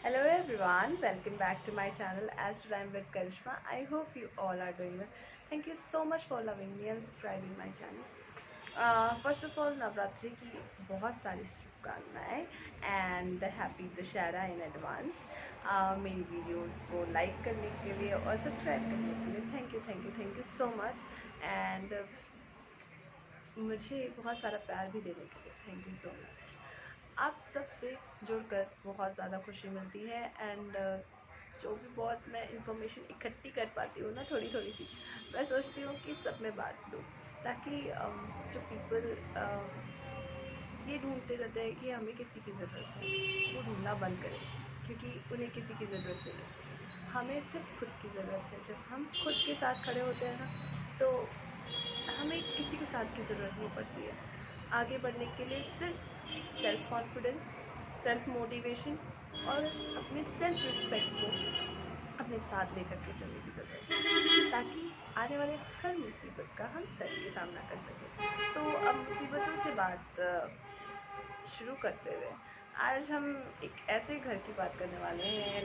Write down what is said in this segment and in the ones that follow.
Hello everyone, welcome back to my channel As Rhyme with Karishma. I hope you all are doing well. Thank you so much for loving me and subscribing my channel. First of all, Navratri की बहुत सारी शुभकामनाएं and happy Dussehra in advance. मेरी videos को like करने के लिए और सब्सक्राइब करने के लिए thank you so much and मुझे बहुत सारा प्यार भी देने के लिए थैंक यू सो मच। आप सबसे जुड़कर बहुत ज़्यादा खुशी मिलती है एंड जो भी बहुत मैं इंफॉर्मेशन इकट्ठी कर पाती हूँ ना थोड़ी थोड़ी सी, मैं सोचती हूँ कि सब में बांट दूँ ताकि जो पीपल ये ढूंढते रहते हैं कि हमें किसी की ज़रूरत है, वो ढूंढना बंद करें क्योंकि उन्हें किसी की ज़रूरत नहीं है। हमें सिर्फ खुद की ज़रूरत है। जब हम खुद के साथ खड़े होते हैं ना तो हमें किसी के साथ की ज़रूरत नहीं पड़ती है। आगे बढ़ने के लिए सिर्फ सेल्फ कॉन्फिडेंस, सेल्फ मोटिवेशन और अपने सेल्फ रिस्पेक्ट को अपने साथ लेकर के चलने की ज़रूरत है ताकि आने वाले हर मुसीबत का हम डट के सामना कर सकें। तो अब मुसीबतों से बात शुरू करते हुए आज हम एक ऐसे घर की बात करने वाले हैं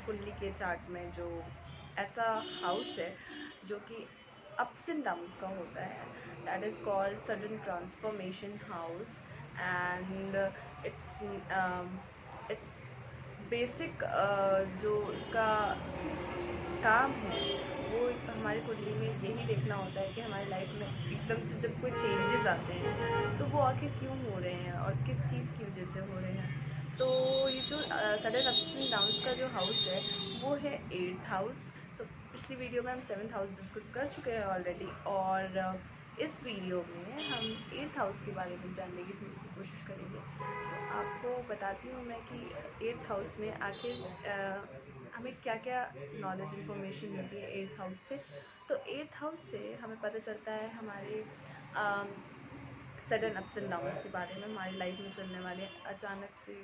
कुंडली के चार्ट में जो ऐसा हाउस है जो कि अप्स एंड डाउन्स का होता है। That is called sudden transformation house and it's it's basic जो उसका काम है वो हमारी कुंडली में यही देखना होता है कि हमारी लाइफ में एकदम से जब कोई चेंजेस आते हैं तो वो आखिर क्यों हो रहे हैं और किस चीज़ की वजह से हो रहे हैं। तो ये जो सडन अप्स एंड डाउन्स का जो हाउस है वो है 8th हाउस। तो पिछली वीडियो में हम 7th हाउस डिस्कस कर चुके हैं ऑलरेडी और इस वीडियो में हम 8th हाउस के बारे में जानने की थोड़ी सी कोशिश करेंगे। तो आपको बताती हूँ मैं कि 8th हाउस में आखिर हमें क्या क्या नॉलेज इन्फॉर्मेशन मिलती है 8th हाउस से। तो 8th हाउस से हमें पता चलता है हमारे सडन अप्स एंड डाउन्स के बारे में, हमारी लाइफ में चलने वाले अचानक से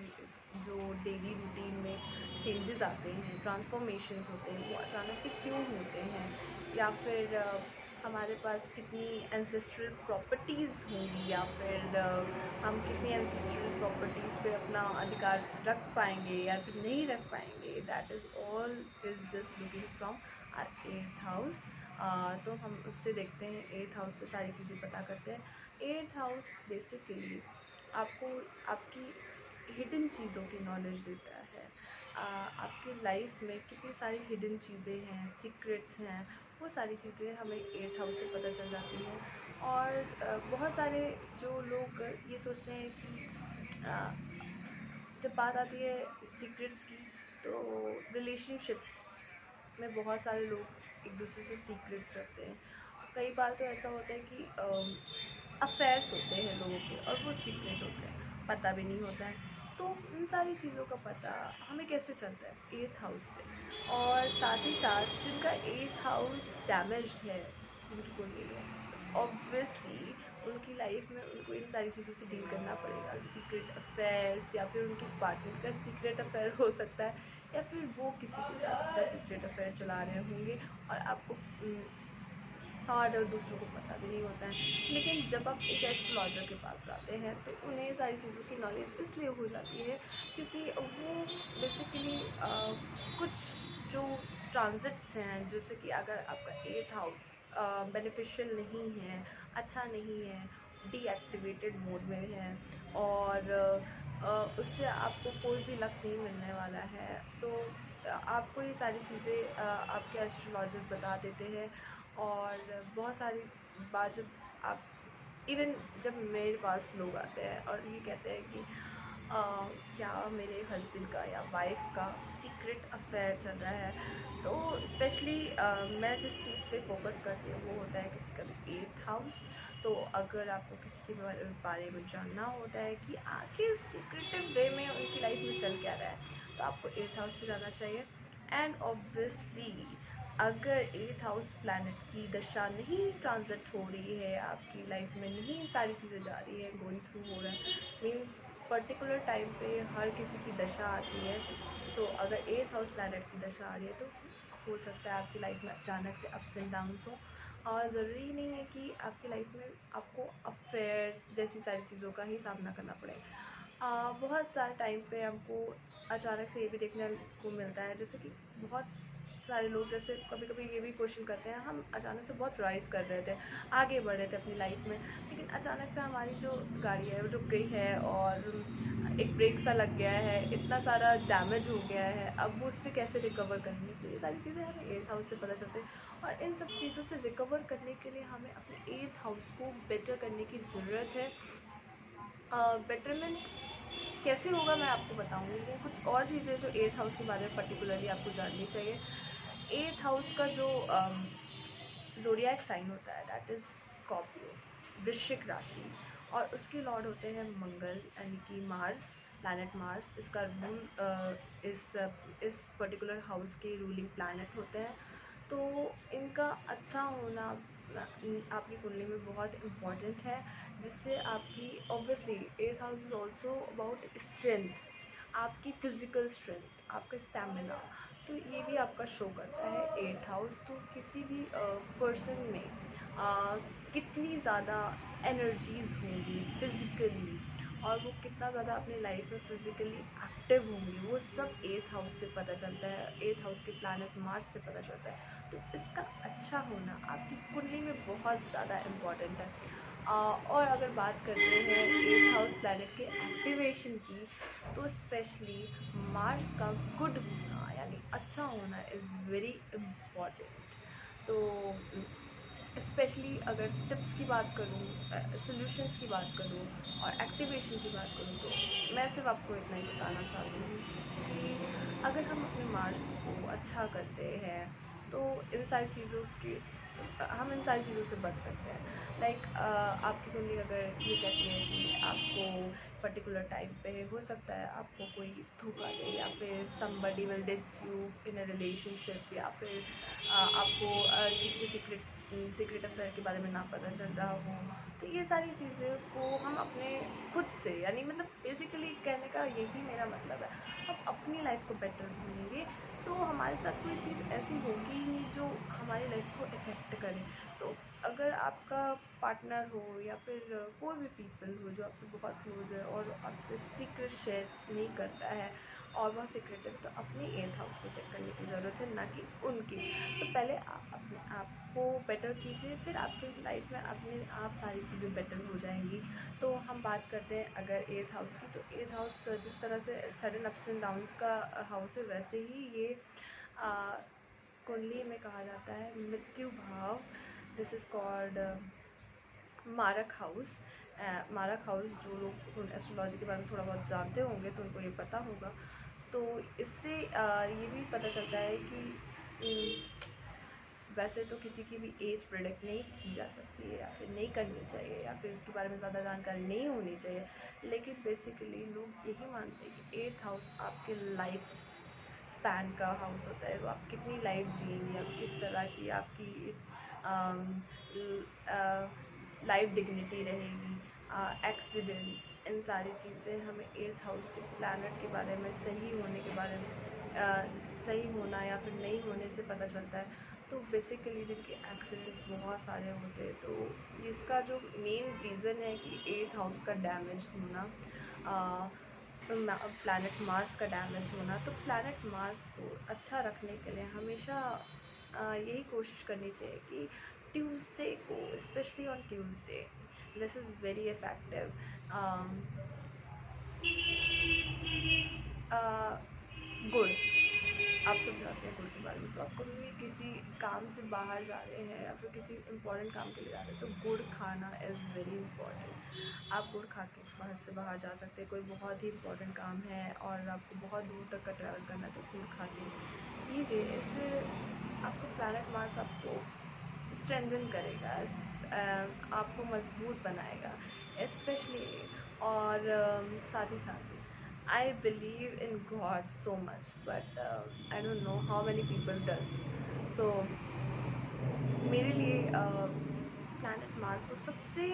जो डेली रूटीन में चेंजेस आते हैं, ट्रांसफॉर्मेशंस होते हैं, वो अचानक से क्यों होते हैं या फिर हमारे पास कितनी एंसेस्ट्रल प्रॉपर्टीज़ होंगी या फिर हम कितनी एंसेस्ट्रल प्रॉपर्टीज़ पे अपना अधिकार रख पाएंगे या फिर नहीं रख पाएंगे। That is all is just looking from our 8th house. तो हम उससे देखते हैं 8th हाउस से सारी चीज़ें पता करते हैं। 8th हाउस बेसिकली आपको आपकी हिडन चीज़ों की नॉलेज देता है। आपकी लाइफ में कितनी सारी हिडन चीज़ें हैं, सीक्रेट्स हैं, वो सारी चीज़ें हमें 8th हाउस से पता चल जाती हैं। और बहुत सारे जो लोग ये सोचते हैं कि जब बात आती है सीक्रेट्स की तो रिलेशनशिप्स में बहुत सारे लोग एक दूसरे से सीक्रेट्स रखते हैं। कई बार तो ऐसा होता है कि अफेयर्स होते हैं लोगों के और वो सीक्रेट होते हैं, पता भी नहीं होता है। तो इन सारी चीज़ों का पता हमें कैसे चलता है 8th हाउस से। और साथ ही साथ जिनका 8th हाउस डैमेज्ड है, जिनकी कुंडली में, ऑब्वियसली उनकी लाइफ में उनको इन सारी चीज़ों से डील करना पड़ेगा। सीक्रेट अफेयर्स या फिर उनके पार्टनर का सीक्रेट अफेयर हो सकता है या फिर वो किसी के साथ अपना सीक्रेट अफेयर चला रहे होंगे और आपको और दूसरों को पता भी नहीं होता है। लेकिन जब आप एक एस्ट्रोलॉजर के पास जाते हैं तो उन्हें सारी चीज़ों की नॉलेज इसलिए हो जाती है क्योंकि वो बेसिकली कुछ जो ट्रांजिट्स हैं, जैसे कि अगर आपका 8th हाउस बेनिफिशियल नहीं है, अच्छा नहीं है, डीएक्टिवेटेड मोड में है और उससे आपको कोई भी लक नहीं मिलने वाला है, तो आपको ये सारी चीज़ें आपके एस्ट्रोलॉजर बता देते हैं। और बहुत सारी बार जब आप इवन जब मेरे पास लोग आते हैं और ये कहते हैं कि क्या मेरे हस्बैंड का या वाइफ का सीक्रेट अफेयर चल रहा है, तो स्पेशली मैं जिस चीज़ पे फोकस करती हूँ वो होता है किसी का भी 8th हाउस। तो अगर आपको किसी के बारे में जानना होता है कि आखिर सीक्रेटिव वे में उनकी लाइफ में चल क्या रहा है तो आपको 8th हाउस पे जाना चाहिए। एंड ऑब्वियसली अगर 8th हाउस प्लैनेट की दशा नहीं ट्रांजिट हो रही है आपकी लाइफ में, नहीं सारी चीज़ें जा रही है, गोइंग थ्रू हो रहा है, मीन्स पर्टिकुलर टाइम पे हर किसी की दशा आती है। तो अगर 8th हाउस प्लैनेट की दशा आ रही है तो हो सकता है आपकी लाइफ में अचानक से अप्स एंड डाउन्स हो। और ज़रूरी नहीं है कि आपकी लाइफ में आपको अफेयर्स जैसी सारी चीज़ों का ही सामना करना पड़े। बहुत सारे टाइम पे हमको अचानक से ये भी देखने को मिलता है जैसे कि बहुत सारे लोग जैसे कभी कभी ये भी क्वेश्चन करते हैं, हम अचानक से बहुत राइज़ कर रहे थे, आगे बढ़ रहे थे अपनी लाइफ में, लेकिन अचानक से हमारी जो गाड़ी है वो रुक गई है और एक ब्रेक सा लग गया है, इतना सारा डैमेज हो गया है, अब वो उससे कैसे रिकवर करेंगे। तो ये सारी चीज़ें हमें एट्थ हाउस से पता चलती है और इन सब चीज़ों से रिकवर करने के लिए हमें अपने एट्थ हाउस को बेटर करने की ज़रूरत है। बेटरमेंट कैसे होगा मैं आपको बताऊंगी, लेकिन कुछ और चीज़ें जो एट्थ हाउस के बारे में पर्टिकुलरली आपको जाननी चाहिए। एट्थ हाउस का जो ज़ोडिएक साइन होता है दैट इज़ स्कॉर्पियो, वृश्चिक राशि, और उसके लॉर्ड होते हैं मंगल यानी कि मार्स, प्लैनेट मार्स। इसका रूल इस पर्टिकुलर हाउस के रूलिंग प्लैनेट होते हैं। तो इनका अच्छा होना आपकी कुंडली में बहुत इम्पॉर्टेंट है, जिससे आपकी obviously eighth house is also about strength, आपकी फिज़िकल स्ट्रेंथ, आपका स्टैमिना। तो ये भी आपका शो करता है एट्थ हाउस। तो किसी भी पर्सन में कितनी ज़्यादा एनर्जीज़ होंगी फिज़िकली, और वो कितना ज़्यादा अपनी लाइफ में फिज़िकली एक्टिव होंगी, वो सब एट्थ हाउस से पता चलता है, एट्थ हाउस के प्लैनेट मार्स से पता चलता है। तो इसका अच्छा होना आपकी कुंडली में बहुत ज़्यादा इम्पॉर्टेंट है। और अगर बात करते हैं एट्थ हाउस प्लैनेट के एक्टिवेशन की, तो स्पेशली मार्स का गुड होना यानी अच्छा होना इज़ वेरी इम्पॉर्टेंट। तो स्पेशली अगर टिप्स की बात करूँ, सॉल्यूशंस की बात करूँ और एक्टिवेशन की बात करूँ, तो मैं सिर्फ आपको इतना ही बताना चाहती हूँ कि अगर हम अपने मार्स को अच्छा करते हैं तो इन सारी चीज़ों के हम इन सारी चीज़ों से बच सकते हैं। लाइक आपकी कुंडली अगर ये कहती है कि आपको पर्टिकुलर टाइम पे हो सकता है आपको कोई धोखा दे, या फिर somebody will ditch you in a relationship, या फिर आपको किसी के सीक्रेट अफेयर के बारे में ना पता चल रहा हो, तो ये सारी चीज़ें को हम अपने खुद से, यानी मतलब बेसिकली कहने का यही मेरा मतलब है, हम अपनी लाइफ को बेटर ढूंढेंगे तो हमारे साथ कोई चीज़ ऐसी होगी ही नहीं जो हमारी लाइफ को इफ़ेक्ट करे। तो अगर आपका पार्टनर हो या फिर कोई भी पीपल हो जो आपसे बहुत क्लोज है और आपसे सीक्रेट शेयर नहीं करता है और बहुत सीक्रेटिव, तो अपने एट्थ हाउस को चेक करने की ज़रूरत है, ना कि उनकी। तो पहले आप अपने आप को बेटर कीजिए, फिर आपकी लाइफ में अपने आप सारी चीज़ें बेटर हो जाएंगी। तो हम बात करते हैं अगर एट्थ हाउस की, तो एट्थ हाउस जिस तरह से सडन अप्स एंड डाउन्स का हाउस है, वैसे ही ये कुंडली में कहा जाता है मृत्यु भाव। दिस इज़ कॉल्ड मारक हाउस। मारक हाउस, जो लोग एस्ट्रोलॉजी के बारे में थोड़ा बहुत जानते होंगे तो उनको ये पता होगा। तो इससे ये भी पता चलता है कि वैसे तो किसी की भी एज प्रेडिक्ट नहीं की जा सकती है या फिर नहीं करनी चाहिए, या फिर उसके बारे में ज़्यादा जानकारी नहीं होनी चाहिए, लेकिन बेसिकली लोग यही मानते हैं कि एट्थ हाउस आपके लाइफ स्पैन का हाउस होता है। तो आप कितनी लाइफ जिएंगे, आप किस तरह की आपकी लाइफ डिग्निटी रहेगी, एक्सीडेंट्स, इन सारी चीज़ें हमें एट्थ हाउस के प्लैनेट के बारे में, सही होने के बारे में, सही होना या फिर नहीं होने से पता चलता है। तो बेसिकली जिनके एक्सीडेंट्स बहुत सारे होते हैं, तो इसका जो मेन रीज़न है कि एट्थ हाउस का डैमेज होना, प्लैनेट मार्स का डैमेज होना। तो प्लैनेट मार्स को अच्छा रखने के लिए हमेशा यही कोशिश करनी चाहिए कि ट्यूसडे को, specially on Tuesday, this is very effective. गुड़, आप सब जानते हैं गुड़ के बारे में, तो आप कभी भी किसी काम से बाहर जा रहे हैं या फिर किसी इम्पोर्टेंट काम के लिए जा रहे हैं, तो गुड़ खाना इज़ वेरी इम्पॉर्टेंट। आप गुड़ खा के बाहर जा सकते हैं, कोई बहुत ही इम्पोर्टेंट काम है और आपको बहुत दूर तक का ट्रैवल करना है, तो गुड़ खा के कीजिए। इससे आपको प्लैनेट मार्स आपको स्ट्रेंथन करेगा, आपको मजबूत बनाएगा स्पेशली। और साथ ही साथ I believe in God so much, but I don't know how many people does. सो मेरे लिए प्लैनेट मार्स को सबसे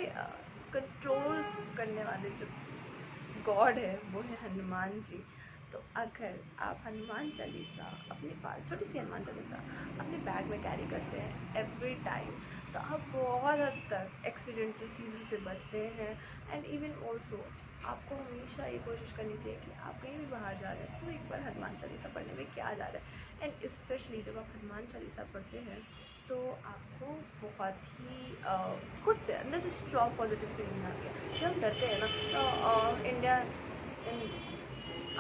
कंट्रोल करने वाले जो गॉड है वो है हनुमान जी। तो अगर आप हनुमान चालीसा अपने पास, छोटी सी हनुमान चालीसा अपने बैग में कैरी करते हैं एवरी टाइम, तो आप बहुत हद तक एक्सीडेंटल चीज़ों से बचते हैं। एंड इवन ऑल्सो आपको हमेशा ये कोशिश करनी चाहिए कि आप कहीं भी बाहर जा रहे हैं तो एक बार हनुमान चालीसा पढ़ने में क्या जा रहा है। एंड स्पेशली जब आप हनुमान चालीसा पढ़ते हैं तो आपको बहुत ही खुद से अंदर से स्ट्रॉन्ग पॉजिटिव फीलिंग आती है। जब हम डरते हैं ना तो इंडिया इन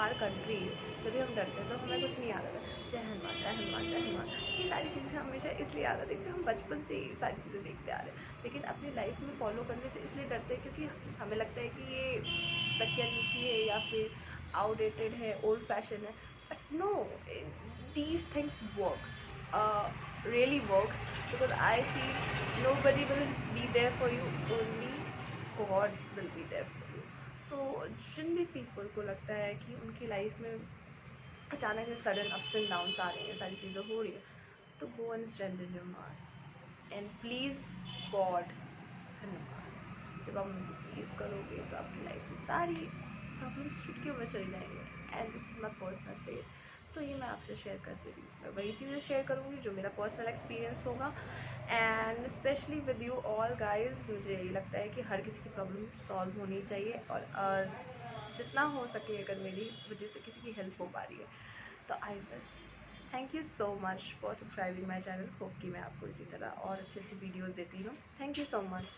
आर कंट्री जब भी हम डरते हैं तो हमें कुछ नहीं याद आता, जय हनुमान जय हनुमान जय हनुमान, ये सारी चीज़ें हमेशा इसलिए याद आती है क्योंकि हम बचपन से ये सारी चीज़ें देखते आ रहे हैं। लेकिन अपनी लाइफ में फॉलो करने से इसलिए डरते हैं क्योंकि हमें लगता है कि ये तकिया नीची है या फिर आउटडेटेड है, ओल्ड फैशन है। But no, these things works, really works, because I feel nobody will be there for you, only God will be there for you. So जिन भी पीपल को लगता है कि उनकी लाइफ में अचानक से सडन अप्स एंड डाउन्स आ रही हैं, सारी चीज़ें हो रही है, तो go and strength in your mass and please God Hanuman, जब आप उनको प्लीज़ करोगे तो आपकी लाइफ से सारी प्रॉब्लम्स चुटकियों में चली जाएंगी। And this is my personal faith, तो ये मैं आपसे शेयर करती रही, मैं वही चीज़ें शेयर करूँगी जो मेरा पर्सनल एक्सपीरियंस होगा। And specially with you all guys, मुझे लगता है कि हर किसी की प्रॉब्लम सॉल्व होनी चाहिए, और जितना हो सके अगर मेरी वजह से किसी की हेल्प हो पा रही है तो I will. Thank you so much for subscribing my channel. Hope कि मैं आपको इसी तरह और अच्छी अच्छी वीडियोज़ देती हूँ। Thank you so much.